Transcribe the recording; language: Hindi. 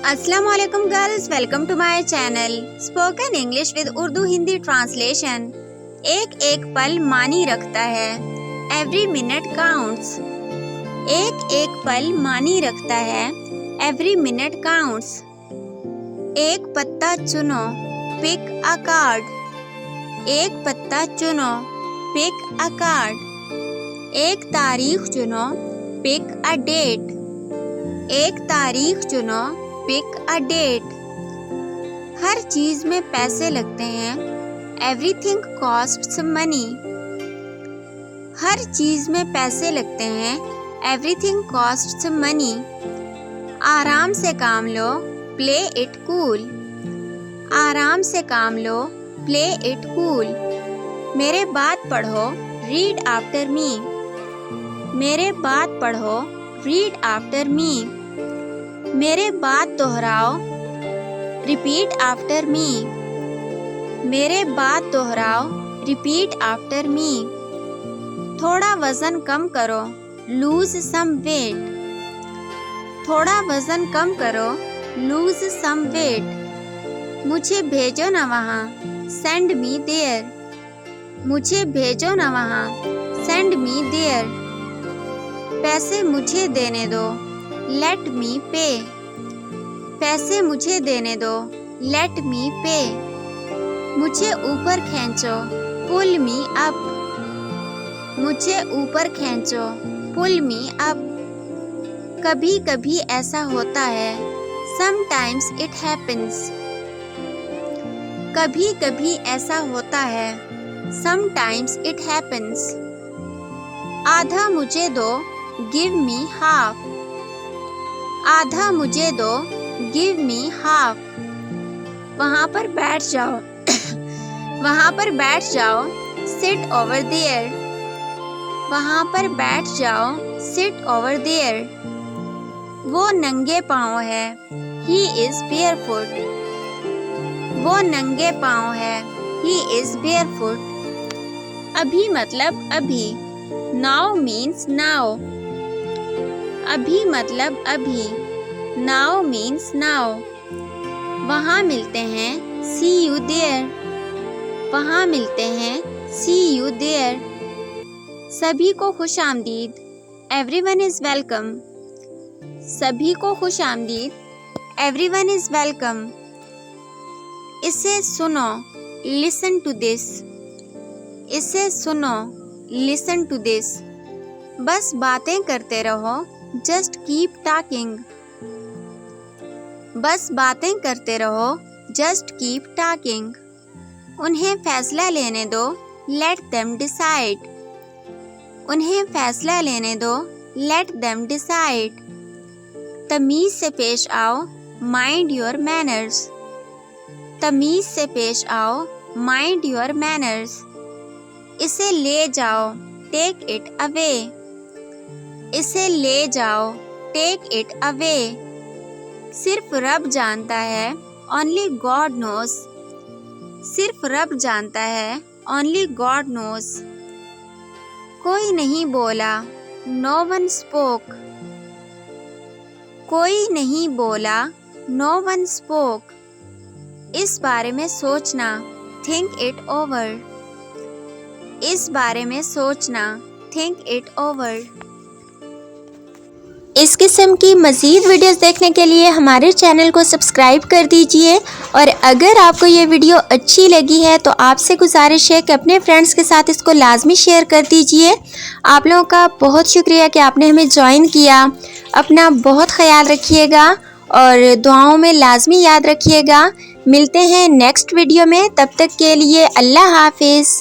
अस्सलाम वालेकुम girls, welcome to my channel spoken English with Urdu Hindi translation. एक एक पल मानी रखता है, एवरी मिनट काउंट्स। एक एक पल मानी रखता है, एवरी मिनट काउंट्स। एक पत्ता चुनो, पिक अ कार्ड। एक पत्ता चुनो, पिक अ कार्ड। एक तारीख चुनो, पिक अ डेट। एक तारीख चुनो, पिक अ डेट। हर चीज में पैसे लगते हैं, एवरीथिंग कॉस्ट्स मनी। हर चीज में पैसे लगते हैं, एवरीथिंग कॉस्ट्स मनी। आराम से काम लो, प्ले इट कूल। आराम से काम लो, प्ले इट कूल। मेरे बात पढ़ो, रीड आफ्टर मी। मेरे बात पढ़ो, रीड आफ्टर मी। मेरे बात दोहराओ, रिपीट आफ्टर मी। मेरे बात दोहराओ, रिपीट आफ्टर मी। थोड़ा वजन कम करो, लूज सम वेट। थोड़ा वजन कम करो, लूज सम वेट। मुझे भेजो न वहाँ, सेंड मी देयर। मुझे भेजो न वहाँ, सेंड मी देयर। पैसे मुझे देने दो, लेट मी पे। पैसे मुझे देने दो, लेट मी पे। मुझे ऊपर खींचो, पुल मी अप। मुझे ऊपर खींचो, पुल मी अप। कभी कभी ऐसा होता है, समटाइम्स इट हैपेंस। कभी कभी ऐसा होता है, समटाइम्स इट हैपेंस। आधा मुझे दो, गिव मी हाफ। आधा मुझे दो, गिव मी हाफ। वहाँ पर बैठ जाओ वहाँ पर बैठ जाओ, सिट ओवर देयर। वहाँ पर बैठ जाओ, सिट ओवर देयर। वो नंगे पाँव है, ही इज बेयरफुट। वो नंगे पाँव है, ही इज बेयरफुट। अभी मतलब अभी, नाउ मीन्स नाउ। अभी मतलब अभी, नाउ मीन्स नाउ। वहाँ मिलते हैं, सी यू देयर। वहाँ मिलते हैं, सी यू देयर। सभी को खुश आमदीद, एवरीवन इज वेलकम। सभी को खुश आमदीद, एवरीवन इज वेलकम। इसे सुनो, लिसन टू दिस। इसे सुनो, लिसन टू दिस। बस बातें करते रहो, जस्ट कीप टॉकिंग। बस बातें करते रहो, जस्ट कीप टॉकिंग। उन्हें फैसला लेने दो, लेट देम डिसाइड। उन्हें फैसला लेने दो, लेट देम डिसाइड। तमीज से पेश आओ, माइंड योर मैनर्स। तमीज से पेश आओ, माइंड योर मैनर्स। इसे ले जाओ, टेक इट अवे। इसे ले जाओ, टेक इट अवे। सिर्फ रब जानता है, ओनली गॉड नोस। सिर्फ रब जानता है, ओनली गॉड नोस। कोई नहीं बोला, नो वन स्पोक। कोई नहीं बोला, नो वन स्पोक। इस बारे में सोचना, थिंक इट ओवर। इस बारे में सोचना, थिंक इट ओवर। इस किस्म की मज़ीद वीडियोस देखने के लिए हमारे चैनल को सब्सक्राइब कर दीजिए। और अगर आपको ये वीडियो अच्छी लगी है तो आपसे गुजारिश है कि अपने फ्रेंड्स के साथ इसको लाजमी शेयर कर दीजिए। आप लोगों का बहुत शुक्रिया कि आपने हमें ज्वाइन किया। अपना बहुत ख्याल रखिएगा और दुआओं में लाजमी याद रखिएगा। मिलते हैं नेक्स्ट वीडियो में, तब तक के लिए अल्लाह हाफिज़।